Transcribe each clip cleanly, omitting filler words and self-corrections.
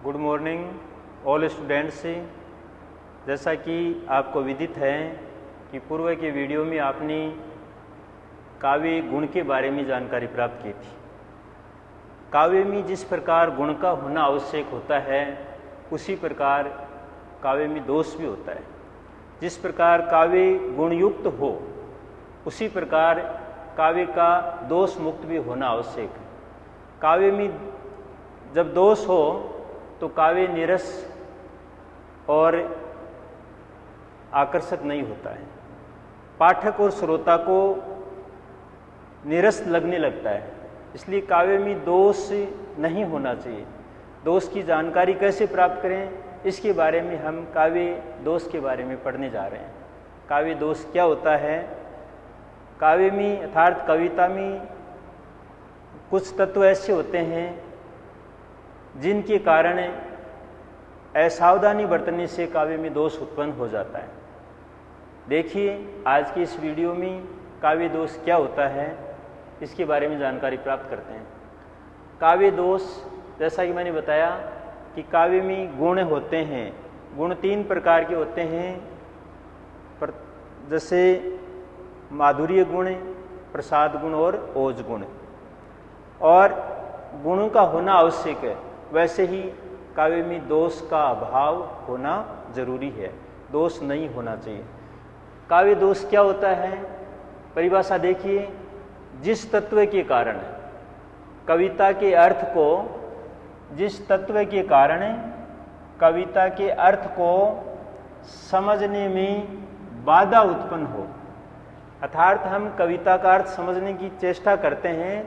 Good morning all students. जैसा कि आपको विदित है कि पूर्व के वीडियो में आपने काव्य गुण के बारे में जानकारी प्राप्त की थी। काव्य में जिस प्रकार गुण का होना आवश्यक होता है उसी प्रकार काव्य में दोष भी होता है। जिस प्रकार काव्य गुणयुक्त हो उसी प्रकार काव्य का दोष मुक्त भी होना आवश्यक है। काव्य में जब दोष हो तो काव्य नीरस और आकर्षक नहीं होता है। पाठक और श्रोता को नीरस लगने लगता है। इसलिए काव्य में दोष नहीं होना चाहिए। दोष की जानकारी कैसे प्राप्त करें इसके बारे में हम काव्य दोष के बारे में पढ़ने जा रहे हैं। काव्य दोष क्या होता है? काव्य में अर्थात कविता में कुछ तत्व ऐसे होते हैं जिनके कारण असावधानी बरतने से काव्य में दोष उत्पन्न हो जाता है। देखिए आज की इस वीडियो में काव्य दोष क्या होता है इसके बारे में जानकारी प्राप्त करते हैं। काव्य दोष जैसा कि मैंने बताया कि काव्य में गुण होते हैं। गुण तीन प्रकार के होते हैं, जैसे माधुर्य गुण, प्रसाद गुण और ओज गुण। और गुणों का होना आवश्यक है, वैसे ही काव्य में दोष का अभाव होना जरूरी है। दोष नहीं होना चाहिए। काव्य दोष क्या होता है? परिभाषा देखिए, जिस तत्व के कारण कविता के अर्थ को जिस तत्व के कारण कविता के अर्थ को समझने में बाधा उत्पन्न हो। अर्थात हम कविता का अर्थ समझने की चेष्टा करते हैं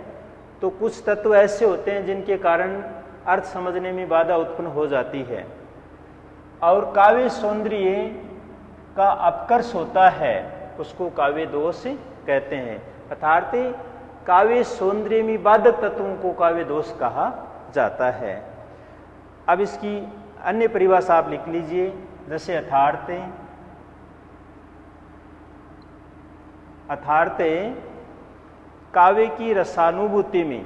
तो कुछ तत्व ऐसे होते हैं जिनके कारण अर्थ समझने में बाधा उत्पन्न हो जाती है। और काव्य सौंदर्य का अपकर्ष होता है, उसको काव्य दोष कहते हैं। अर्थात काव्य सौंदर्य में बाधक तत्वों को काव्य दोष कहा जाता है। अब इसकी अन्य परिभाषा आप लिख लीजिए, जैसे अर्थात काव्य की रसानुभूति में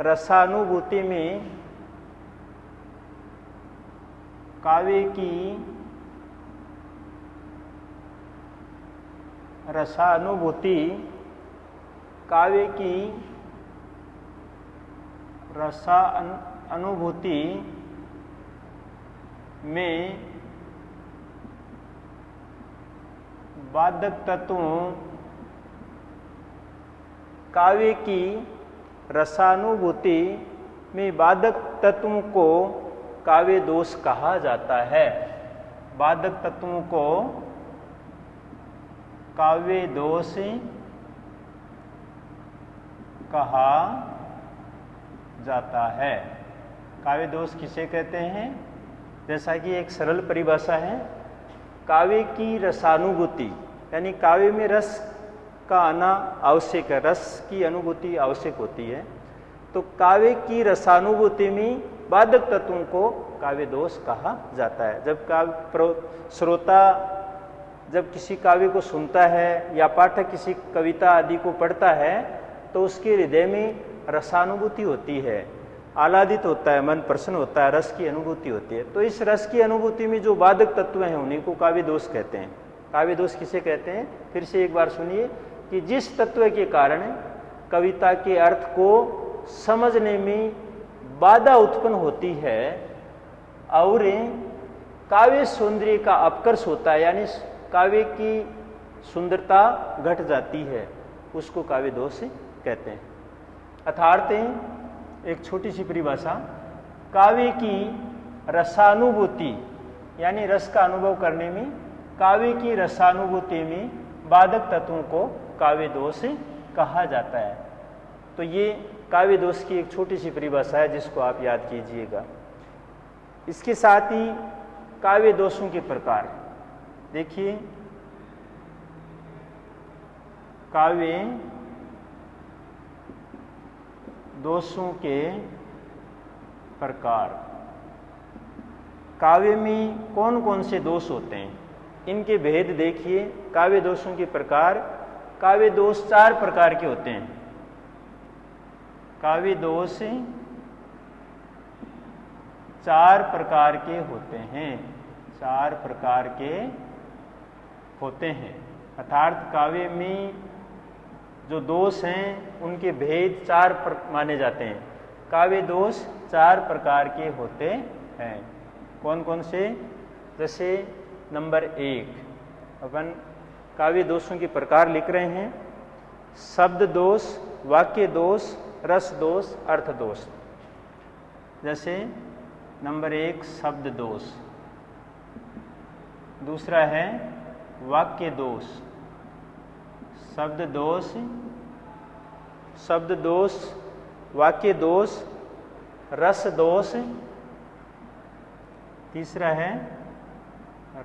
रसानुभूति में बाधक तत्वों काव्य की रसानुभूति में बाधक तत्वों को काव्य दोष कहा जाता है। बाधक तत्वों को काव्य दोष कहा जाता है। काव्य दोष किसे कहते हैं? जैसा कि एक सरल परिभाषा है, काव्य की रसानुभूति यानी काव्य में रस का आना आवश्यक है, रस की अनुभूति आवश्यक होती है। तो काव्य की रसानुभूति में बाधक तत्वों को काव्य दोष कहा जाता है। जब श्रोता जब किसी काव्य को सुनता है या पाठक किसी कविता आदि को पढ़ता है तो उसके हृदय में रसानुभूति होती है, आह्लादित होता है, मन प्रसन्न होता है, रस की अनुभूति होती है। तो इस रस की अनुभूति में जो बाधक तत्व हैं उन्हीं को काव्य दोष कहते हैं। काव्य दोष किसे कहते हैं? फिर से एक बार सुनिए कि जिस तत्व के कारण कविता के अर्थ को समझने में बाधा उत्पन्न होती है और काव्य सौंदर्य का अपकर्ष होता है, यानी काव्य की सुंदरता घट जाती है, उसको काव्य दोष कहते हैं। अर्थात एक छोटी सी परिभाषा, काव्य की रसानुभूति यानी रस का अनुभव करने में काव्य की रसानुभूति में बाधक तत्वों को काव्य दोष कहा जाता है। तो ये काव्य दोष की एक छोटी सी परिभाषा है जिसको आप याद कीजिएगा। इसके साथ ही काव्य दोषों के प्रकार देखिए। काव्य दोषों के प्रकार, काव्य में कौन कौन से दोष होते हैं इनके भेद देखिए। काव्य दोषों के प्रकार, काव्य दोष 4 प्रकार के होते हैं। काव्य दोष 4 प्रकार के होते हैं, 4 प्रकार के होते हैं। अर्थात काव्य में जो दोष हैं उनके भेद 4 माने जाते हैं। काव्य दोष 4 प्रकार के होते हैं। कौन कौन से? जैसे नंबर 1 अपन काव्य दोषों के प्रकार लिख रहे हैं। शब्द दोष, वाक्य दोष, रस दोष, अर्थ दोष। जैसे नंबर 1 शब्द दोष, दूसरा है वाक्य दोष, शब्द दोष, वाक्य दोष, रस दोष, तीसरा है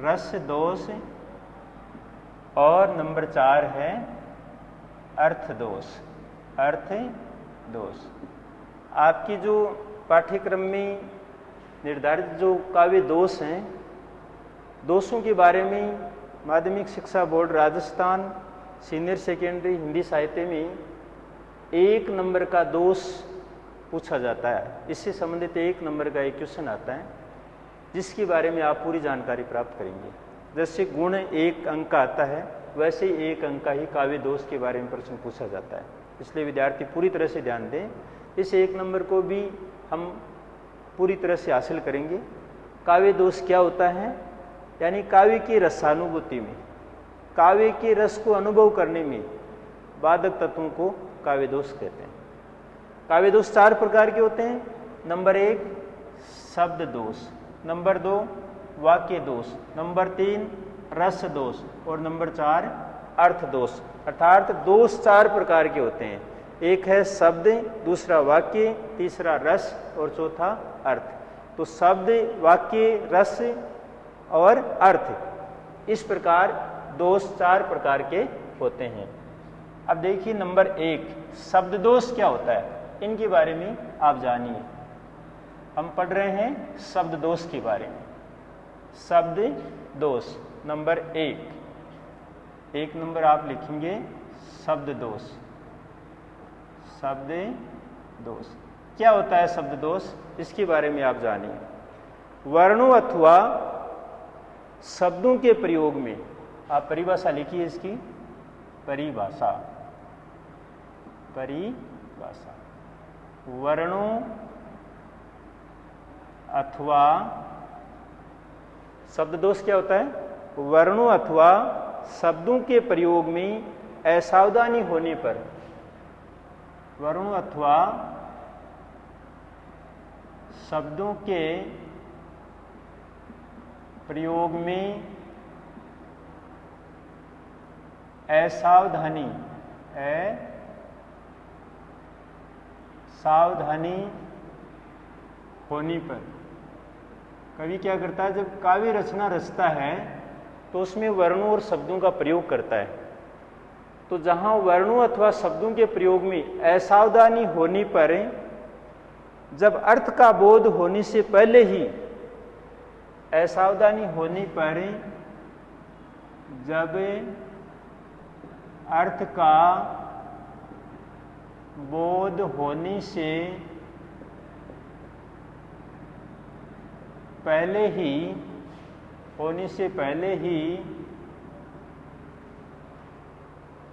रस दोष, और नंबर 4 है अर्थ दोष, अर्थ दोष। आपकी जो पाठ्यक्रम में निर्धारित जो काव्य दोष हैं, दोषों के बारे में माध्यमिक शिक्षा board Rajasthan senior secondary Hindi साहित्य में 1 नंबर का दोष पूछा जाता है। इससे संबंधित 1 नंबर का एक क्वेश्चन आता है, जिसके बारे में आप पूरी जानकारी प्राप्त करेंगे। जैसे गुण 1 अंक का आता है, वैसे ही 1 अंक का ही काव्य दोष के बारे में प्रश्न पूछा जाता है। इसलिए विद्यार्थी पूरी तरह से ध्यान दें। इस 1 नंबर को भी हम पूरी तरह से हासिल करेंगे। काव्य दोष क्या होता है? यानी काव्य की रसानुभूति में, काव्य के रस को अनुभव करने में बाधक तत्वों को काव्य दोष कहते हैं। काव्य दोष 4 प्रकार के होते हैं। नंबर 1 शब्द दोष, नंबर 2 वाक्य दोष, नंबर 3 रस दोष, और नंबर 4 अर्थ दोष। अर्थात दोष 4 प्रकार के होते हैं। एक है शब्द, दूसरा वाक्य, तीसरा रस और चौथा अर्थ। तो शब्द, वाक्य, रस और अर्थ, इस प्रकार दोष 4 प्रकार के होते हैं। अब देखिए नंबर 1 शब्द दोष क्या होता है, इनके बारे में आप जानिए। हम पढ़ रहे हैं शब्द दोष के बारे में। शब्द दोष नंबर 1 नंबर आप लिखेंगे शब्द दोष। शब्द दोष क्या होता है? शब्द दोष, इसके बारे में आप जानिए। वर्णों अथवा शब्दों के प्रयोग में, आप परिभाषा लिखिए इसकी, परिभाषा, परिभाषा। वर्णों अथवा शब्द दोष क्या होता है? वर्णों अथवा शब्दों के प्रयोग में असावधानी होने पर, वर्णों अथवा शब्दों के प्रयोग में असावधानी होने पर, कवि क्या करता है? जब काव्य रचना रचता है तो उसमें वर्णों और शब्दों का प्रयोग करता है। तो जहां वर्णों अथवा शब्दों के प्रयोग में असावधानी होने पर, जब अर्थ का बोध होने से पहले ही, असावधानी होने पर, जब अर्थ का बोध होने से पहले ही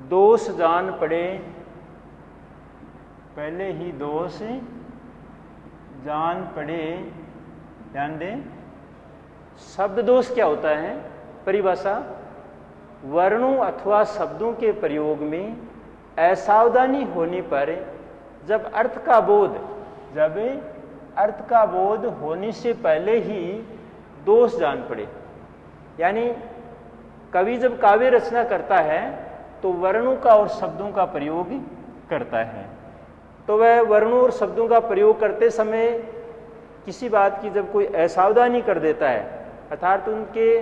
दोष जान पड़े, पहले ही दोष जान पड़े। ध्यान दें, शब्द दोष क्या होता है? परिभाषा, वर्णों अथवा शब्दों के प्रयोग में असावधानी होने पर, जब अर्थ का बोध होने से पहले ही दोष जान पड़े। यानी कवि जब काव्य रचना करता है तो वर्णों का और शब्दों का प्रयोग करता है। तो वह वर्णों और शब्दों का प्रयोग करते समय किसी बात की जब कोई असावधानी कर देता है, अर्थात उनके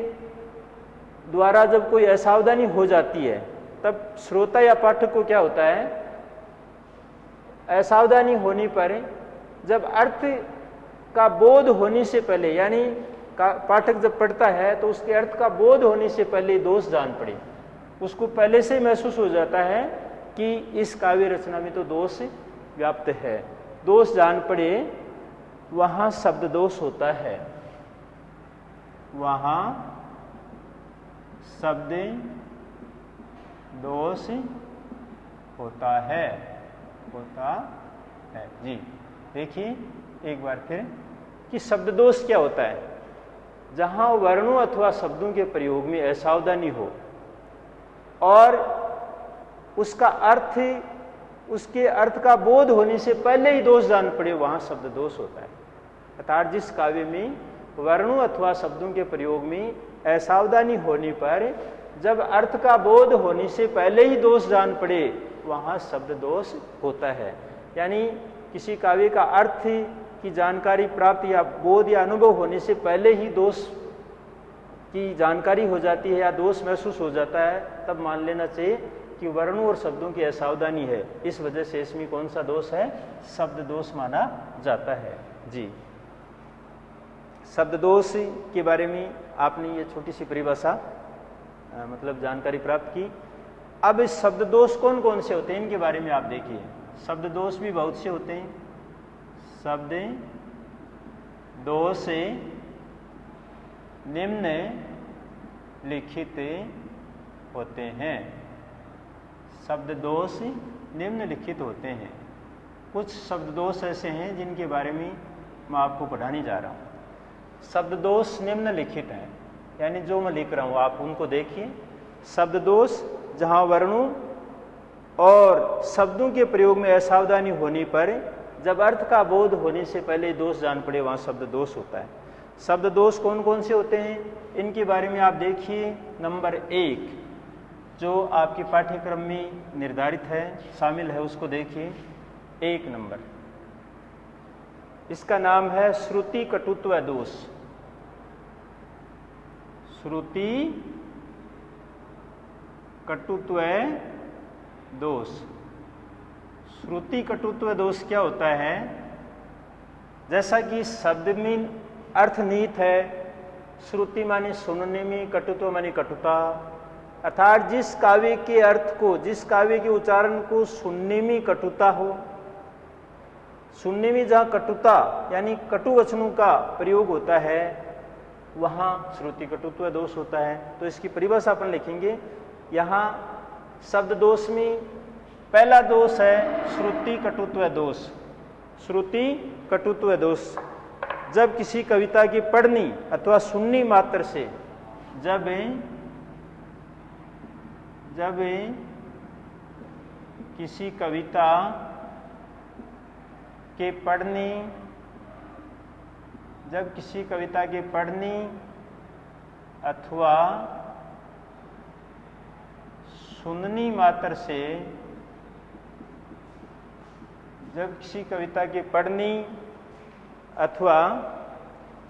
द्वारा जब कोई असावधानी हो जाती है, तब श्रोता या पाठक को क्या होता है? असावधानी होने पर, जब अर्थ का बोध होने से पहले, यानी पाठक जब पढ़ता है तो उसके अर्थ का बोध होने से पहले दोष जान पड़े, उसको पहले से महसूस हो जाता है कि इस काव्य रचना में तो दोष व्याप्त है। दोष जान पड़े वहाँ शब्द दोष होता है, वहाँ शब्द दोष होता है जी। देखिए एक बार फिर कि शब्द दोष क्या होता है। जहाँ वर्णों अथवा शब्दों के प्रयोग में असावधानी हो और उसका अर्थ, उसके अर्थ का बोध होने से पहले ही दोष जान पड़े, वहाँ शब्द दोष होता है। अर्थात जिस काव्य में वर्णों अथवा शब्दों के प्रयोग में असावधानी होने पर जब अर्थ का बोध होने से पहले ही दोष जान पड़े, वहाँ शब्द दोष होता है। यानी किसी काव्य का अर्थ की जानकारी प्राप्त या बोध या अनुभव होने से पहले ही दोष की जानकारी हो जाती है या दोष महसूस हो जाता है, तब मान लेना चाहिए कि वर्णों और शब्दों की असावधानी है। इस वजह से इसमें कौन सा दोष है? शब्द दोष माना जाता है जी। शब्द दोष के बारे में आपने ये छोटी सी परिभाषा मतलब जानकारी प्राप्त की। अब इस शब्द दोष कौन कौन से होते हैं इनके बारे में आप देखिए। शब्द दोष भी बहुत से होते हैं। शब्द दोष निम्न लिखित होते हैं। शब्द दोष निम्नलिखित होते हैं। कुछ शब्द दोष ऐसे हैं जिनके बारे में मैं आपको पढ़ाने जा रहा हूँ। शब्द दोष निम्नलिखित हैं, यानी जो मैं लिख रहा हूँ आप उनको देखिए। शब्द दोष जहाँ वर्णों और शब्दों के प्रयोग में असावधानी होने पर जब अर्थ का बोध होने से पहले दोष जान पड़े, वहाँ शब्द दोष होता है। शब्द दोष कौन कौन से होते हैं इनके बारे में आप देखिए। नंबर 1 जो आपके पाठ्यक्रम में निर्धारित है, शामिल है, उसको देखिए। 1 नंबर, इसका नाम है श्रुति कटुत्व दोष। श्रुति कटुत्व दोष। श्रुति कटुत्व दोष क्या होता है? जैसा कि शब्द में अर्थ निहित है, श्रुति माने सुनने में, कटुत्व माने कटुता, अर्थात जिस काव्य के अर्थ को, जिस काव्य के उच्चारण को सुनने में कटुता हो, सुनने में जहाँ कटुता यानी कटु वचनों का प्रयोग होता है, वहाँ श्रुति कटुत्व दोष होता है। तो इसकी परिभाषा अपन लिखेंगे। यहाँ शब्द दोष में पहला दोष है श्रुति कटुत्व दोष। श्रुति कटुत्व दोष जब किसी कविता की पढ़नी अथवा सुननी मात्र से, जब किसी कविता के पढ़नी, जब किसी कविता के पढ़नी अथवा सुननी मात्र से, जब किसी कविता की पढ़नी अथवा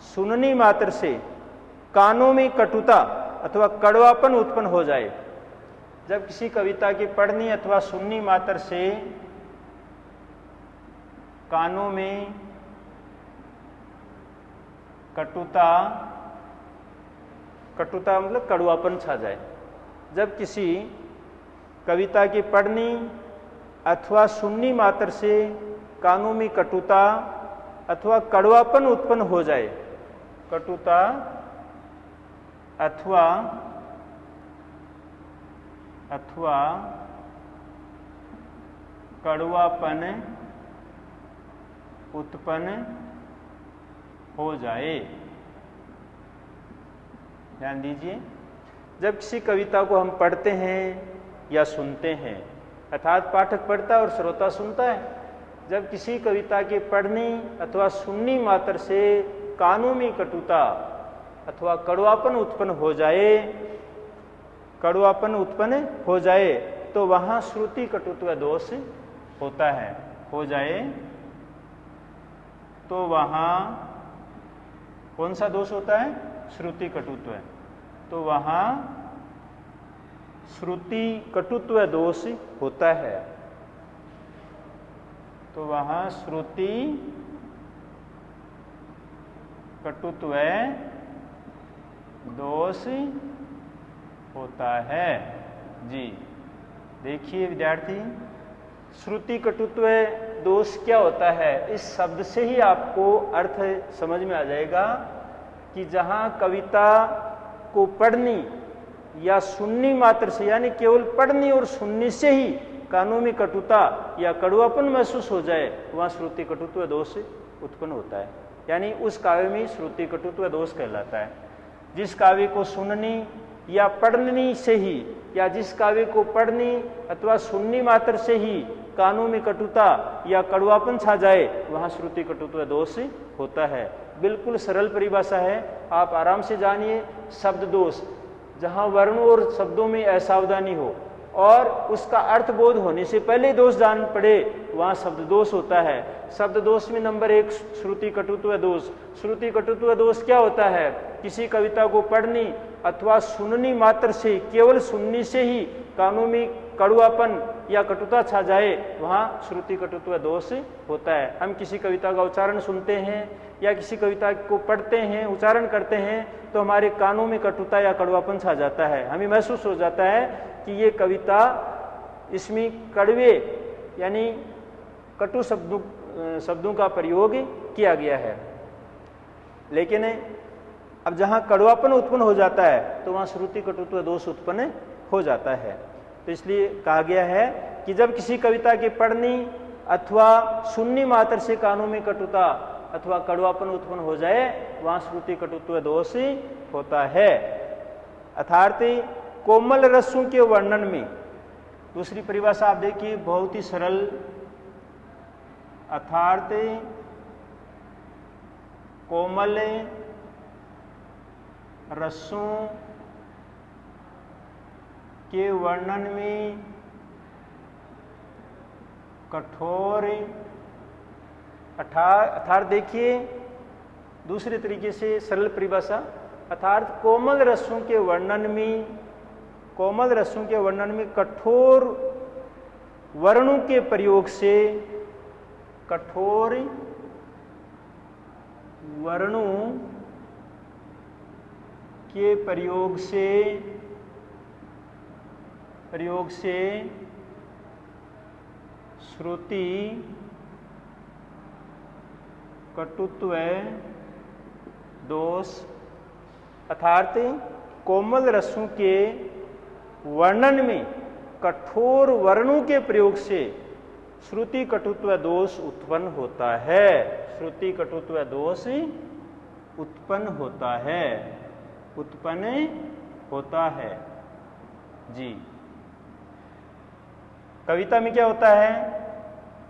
सुननी मात्र से कानों में कटुता अथवा कड़वापन उत्पन्न हो जाए, जब किसी कविता की पढ़नी अथवा सुननी मात्र से कानों में कटुता, कटुता मतलब कड़वापन छा जाए, जब किसी कविता की पढ़नी अथवा सुननी मात्र से कानों में कटुता अथवा कड़वापन उत्पन्न हो जाए, कटुता अथवा कड़वापन उत्पन्न हो जाए। ध्यान दीजिए, जब किसी कविता को हम पढ़ते हैं या सुनते हैं, अर्थात पाठक पढ़ता है और श्रोता सुनता है, जब किसी कविता के पढ़नी अथवा सुननी मात्र से कानों में कटुता अथवा कड़वापन उत्पन्न हो जाए, कड़वापन उत्पन्न हो जाए, तो वहाँ श्रुति कटुत्व दोष होता है। हो जाए तो वहाँ कौन सा दोष होता है? श्रुति कटुत्व। तो वहाँ श्रुति कटुत्व दोष होता है। तो वहाँ श्रुति कटुत्व दोष होता है जी। देखिए विद्यार्थी, श्रुति कटुत्व दोष क्या होता है, इस शब्द से ही आपको अर्थ समझ में आ जाएगा कि जहां कविता को पढ़नी या सुननी मात्र से, यानी केवल पढ़नी और सुनने से ही कानों में कटुता या कड़वापन महसूस हो जाए, वहां श्रुति कटुत्व दोष उत्पन्न होता है। यानी उस काव्य में श्रुति कटुत्व दोष कहलाता है। जिस काव्य को सुननी या पढ़नी से ही, या जिस काव्य को पढ़नी अथवा सुननी मात्र से ही कानों में कटुता या कड़वापन छा जाए, वहां श्रुति कटुत्व दोष होता है। बिल्कुल सरल परिभाषा है, आप आराम से जानिए। शब्द दोष, जहां वर्णों और शब्दों में असावधानी हो और उसका अर्थ बोध होने से पहले दोष जान पड़े, वहां शब्द दोष होता है। शब्द दोष में नंबर 1 श्रुति कटुत्व दोष। श्रुति कटुत्व दोष क्या होता है, किसी कविता को पढ़नी अथवा सुननी मात्र से, केवल सुनने से ही कानों में कड़वापन या कटुता छा जाए, वहां श्रुति कटुत्व दोष होता है। हम किसी कविता का उच्चारण सुनते हैं या किसी कविता को पढ़ते हैं, उच्चारण करते हैं, तो हमारे कानों में कटुता या कड़वापन छा जाता है। हमें महसूस हो जाता है कि ये कविता, इसमें कड़वे यानी कटु शब्दों का प्रयोग किया गया है। लेकिन अब जहां कड़वापन उत्पन्न हो जाता है तो वहां श्रुति कटुत्व दोष उत्पन्न हो जाता है। तो इसलिए कहा गया है कि जब किसी कविता के पढ़नी अथवा सुननी मात्र से कानों में कटुता अथवा कड़वापन उत्पन्न हो जाए, वहां श्रुति कटुत्व दोष होता है। अर्थात कोमल रसों के वर्णन में, दूसरी परिभाषा आप देखिए, बहुत ही सरल। अर्थात कोमल रसों के वर्णन में कठोर, अर्थात देखिए दूसरे तरीके से सरल परिभाषा, अर्थात कोमल रसों के वर्णन में, कोमल रसों के वर्णन में कठोर वर्णों के प्रयोग से, कठोर वर्णों के प्रयोग से श्रुति कटुत्व दोष, अर्थात कोमल रसों के वर्णन में कठोर वर्णों के प्रयोग से श्रुति कटुत्व दोष उत्पन्न होता है। श्रुति कटुत्व दोष उत्पन्न होता है, उत्पन्न होता है जी। कविता में क्या होता है,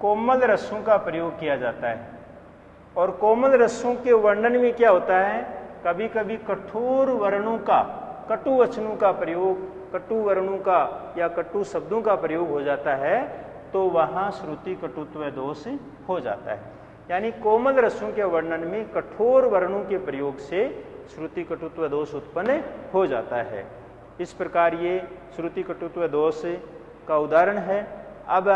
कोमल रसों का प्रयोग किया जाता है, और कोमल रसों के वर्णन में क्या होता है, कभी कभी कठोर वर्णों का, कटु वचनों का प्रयोग, कटु वर्णों का या कटु शब्दों का प्रयोग हो जाता है, तो वहां श्रुति कटुत्व दोष हो जाता है। यानी कोमल रसों के वर्णन में कठोर वर्णों के प्रयोग से श्रुति कटुत्व दोष उत्पन्न हो जाता है। इस प्रकार ये श्रुति कटुत्व दोष का उदाहरण है। अब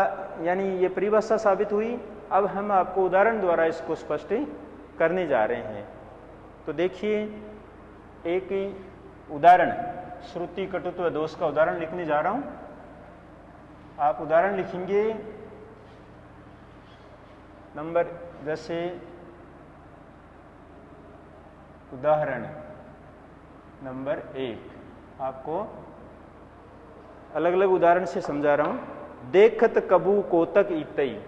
यानी ये परिभाषा साबित हुई, अब हम आपको उदाहरण द्वारा इसको स्पष्ट करने जा रहे हैं। तो देखिए, एक उदाहरण, श्रुति कटुत्व दोष का उदाहरण लिखने जा रहा हूं। आप उदाहरण लिखेंगे नंबर, जैसे उदाहरण नंबर 1, आपको अलग अलग उदाहरण से समझा रहा हूं। देखत कबू कोतक इतई,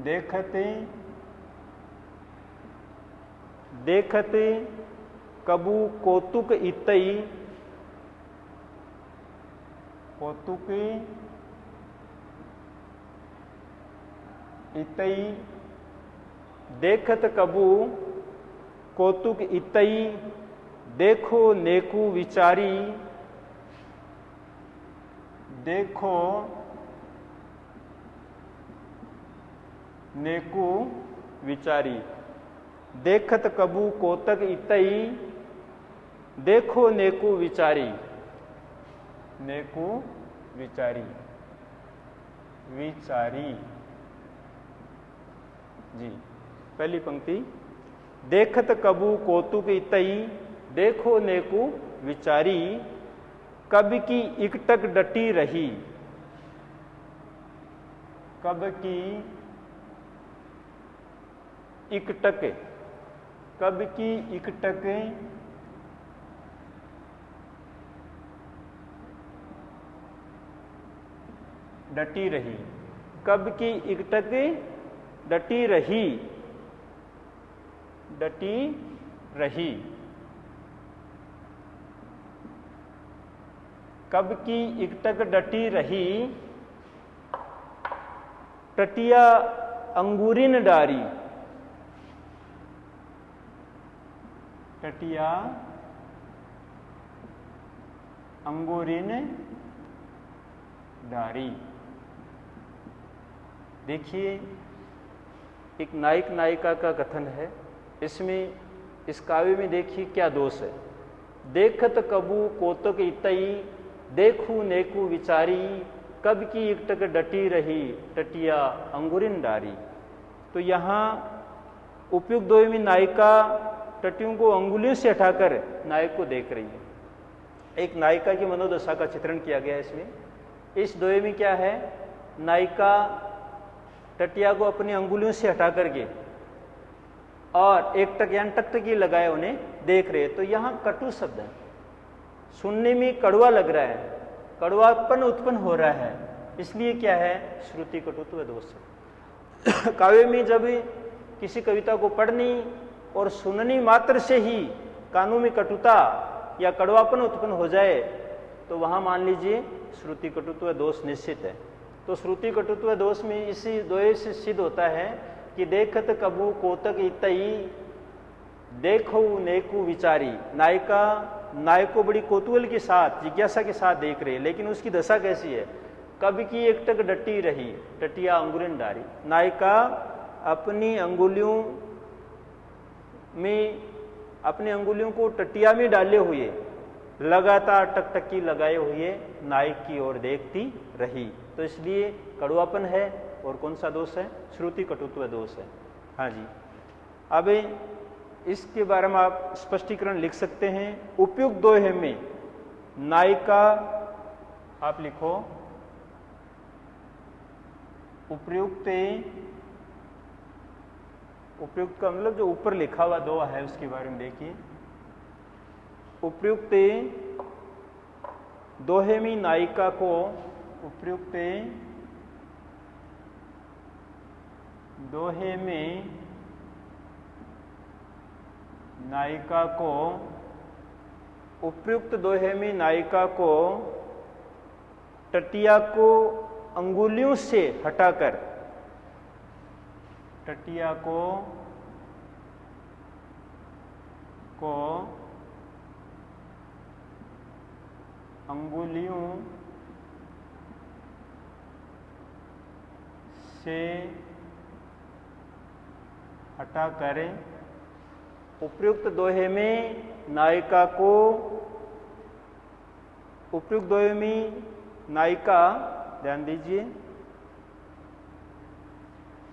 देखते देखते कबू कौतुक इतई, कौतुक इतई, देखत कबू कौतुक इतई, देखो नेकु विचारी, देखो नेकु विचारी। देखत कबू कोतक इतई, देखो नेकु विचारी, नेकु विचारी, विचारी जी। पहली पंक्ति, देखत कबू कौतुक इतई, देखो नेकु विचारी, कब की इकटक डटी रही, कब की इकटक, कब की इकटक डटी रही, कब की इकटक डटी रही, डटी रही, कब की इकटक डटी रही, टटिया अंगूरिन डारी, टटिया अंगूरिन डारी। देखिए, एक नायक नायिका का कथन है, इसमें इस काव्य में देखिए क्या दोष है। देखत कबू कोतक इतई, देखू नेकू विचारी, कब की इकटक डटी रही, टटिया अंगुरिन डारी। तो यहाँ उपयुक्त दोहे में नायिका टटियों को अंगुलियों से हटाकर नायक को देख रही है। एक नायिका की मनोदशा का चित्रण किया गया है इसमें। इस दोहे में क्या है, नायिका टटिया को अपनी अंगुलियों से हटा करके और एक टक यानी टकटकी लगाए उन्हें देख रहे। तो यहाँ कटु शब्द है, सुनने में कड़वा लग रहा है, कड़वापन उत्पन्न हो रहा है, इसलिए क्या है, श्रुति कटुत्व दोष। काव्य में जब किसी कविता को पढ़नी और सुननी मात्र से ही कानों में कटुता या कड़वापन उत्पन्न हो जाए तो वहां मान लीजिए श्रुति कटुत्व दोष निश्चित है। तो श्रुति कटुत्व दोष में इसी दोहे से सिद्ध होता है कि देखत कबू कोतक इतई, देखो नेकू विचारी। नायिका नायक को बड़ी कौतूहल के साथ, जिज्ञासा के साथ देख रही है, लेकिन उसकी दशा कैसी है, कब की एकटक डटी रही, टटिया अंगुरिन डारी। नायिका अपनी अंगुलियों में, अपनी अंगुलियों को टटिया में डाले हुए लगातार टकटकी लगाए हुए नायक की ओर देखती रही। तो इसलिए कड़वापन है। और कौन सा दोष है, श्रुति कटुत्व दोष है। हाँ जी, अब इसके बारे में आप स्पष्टीकरण लिख सकते हैं। उपयुक्त दोहे में नायिका, आप लिखो उपयुक्त, उपयुक्त का मतलब जो ऊपर लिखा हुआ दोहा है उसके बारे में देखिए। उपयुक्त दोहे में नायिका को, उपयुक्त दोहे में नायिका को, उपयुक्त दोहे में नायिका को टटिया को अंगुलियों से हटाकर, टटिया को अंगुलियों से हटा करें। उपयुक्त दोहे में नायिका को, उपयुक्त दोहे में नायिका, ध्यान दीजिए,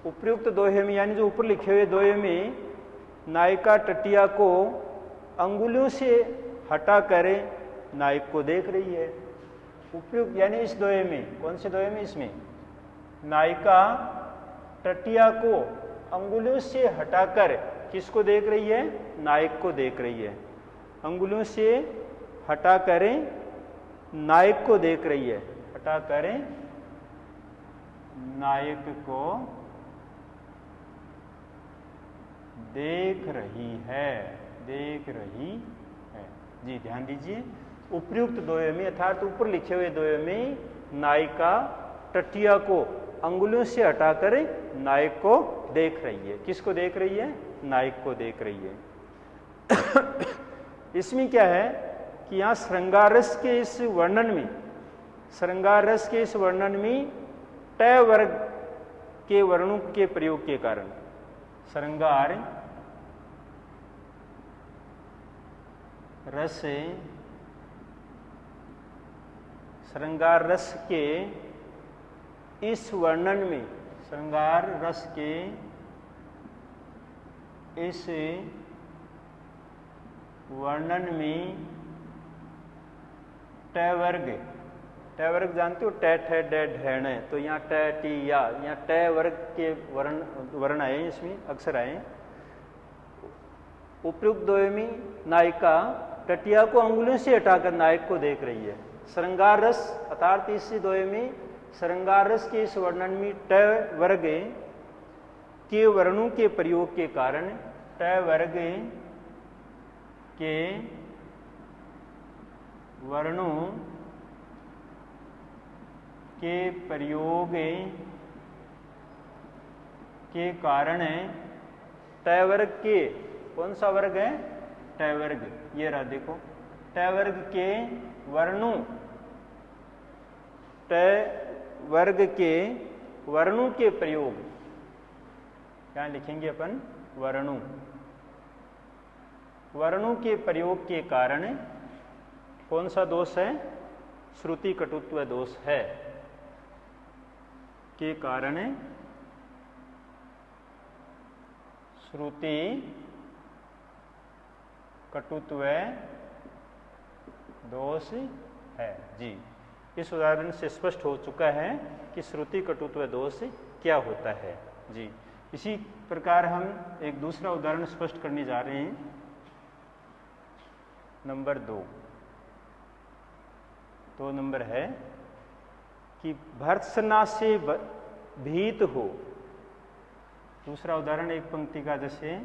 उपयुक्त दोहे में यानी जो ऊपर लिखे हुए दोहे में नायिका टटिया को अंगुलियों से हटा कर नायक को देख रही है। उपयुक्त यानी इस दोहे में, कौन से दोहे में, इसमें नायिका टटिया को अंगुलियों से हटाकर किसको देख रही है, नायक को देख रही है। अंगुलियों से हटा करें नायक को देख रही है, हटा करें नायक को देख रही है, देख रही है। जी ध्यान दीजिए, उपयुक्त दोहे में अर्थात ऊपर लिखे हुए दोहे में नायिका टटिया को अंगुलियों से हटाकर नायक को देख रही है। किसको देख रही है, नायक को देख रही है। इसमें क्या है कि यहाँ श्रृंगार रस के इस वर्णन में, श्रृंगार रस के इस वर्णन में ट वर्ग के वर्णों के प्रयोग के कारण श्रृंगार रस, श्रृंगार रस के इस वर्णन में, श्रृंगार रस के इस वर्णन में ट वर्ग ट वर्ग जानते हो, ट ठ डे ढैण, तो यहाँ ट टी या, यहाँ ट वर्ग के वर्ण आए इसमें, अक्षर आए। उपयुक्त द्वयमी नायिका टटिया को अंगुलियों से हटाकर नायक को देख रही है। श्रृंगार रस अर्थात इस द्वयमी श्रृंगार रस के इस वर्णन में ट वर्ग के वर्णों के प्रयोग के कारण, ट वर्ग के वर्णों के प्रयोग के कारण, ट वर्ग के, कौन सा वर्ग है, ट वर्ग, ये रहा देखो, ट वर्ग के वर्णों, ट वर्ग के वर्णों के प्रयोग, क्या लिखेंगे अपन, वर्णों, वर्णों के प्रयोग के कारण कौन सा दोष है, श्रुति कटुत्व दोष है, के कारण श्रुति कटुत्व दोष है। जी, इस उदाहरण से स्पष्ट हो चुका है कि श्रुति कटुत्व दोष क्या होता है। जी, इसी प्रकार हम एक दूसरा उदाहरण स्पष्ट करने जा रहे हैं, नंबर 2 नंबर है कि भर्त्सना से भीत हो। दूसरा उदाहरण एक पंक्ति का, जैसे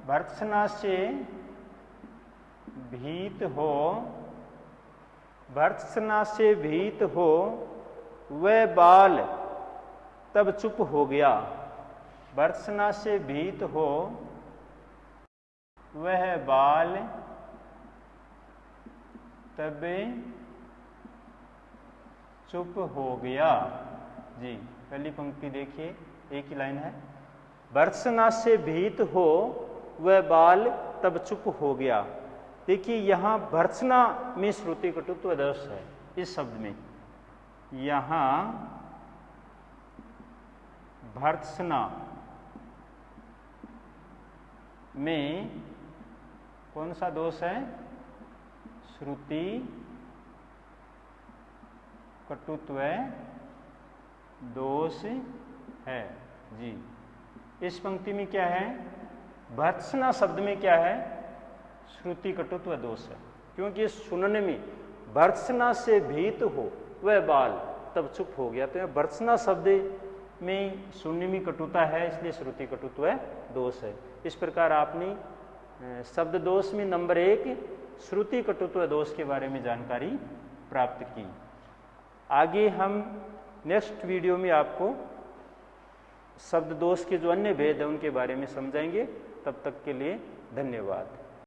भर्त्सना से भीत हो, भर्त्सना से भीत हो वह बाल तब चुप हो गया। भर्त्सना से भीत हो वह बाल तब चुप हो गया। जी, पहली पंक्ति देखिए, एक ही लाइन है, भर्त्सना से भीत हो वह बाल तब चुप हो गया। देखिए यहां भर्त्सना में श्रुति कटुत्व दोष है, इस शब्द में, यहां भर्त्सना में कौन सा दोष है, श्रुति कटुत्व दोष है। जी, इस पंक्ति में क्या है, भर्त्सना शब्द में क्या है, श्रुति कटुत्व दोष है, क्योंकि सुनने में भर्त्सना से भीत हो वह बाल तब चुप हो गया, तो यह भर्त्सना शब्द में सुनने में कटुता है, इसलिए श्रुति कटुत्व दोष है। इस प्रकार आपने शब्द दोष में नंबर 1 श्रुति कटुत्व दोष के बारे में जानकारी प्राप्त की। आगे हम नेक्स्ट वीडियो में आपको शब्द दोष के जो अन्य भेद है उनके बारे में समझाएंगे। तब तक के लिए धन्यवाद।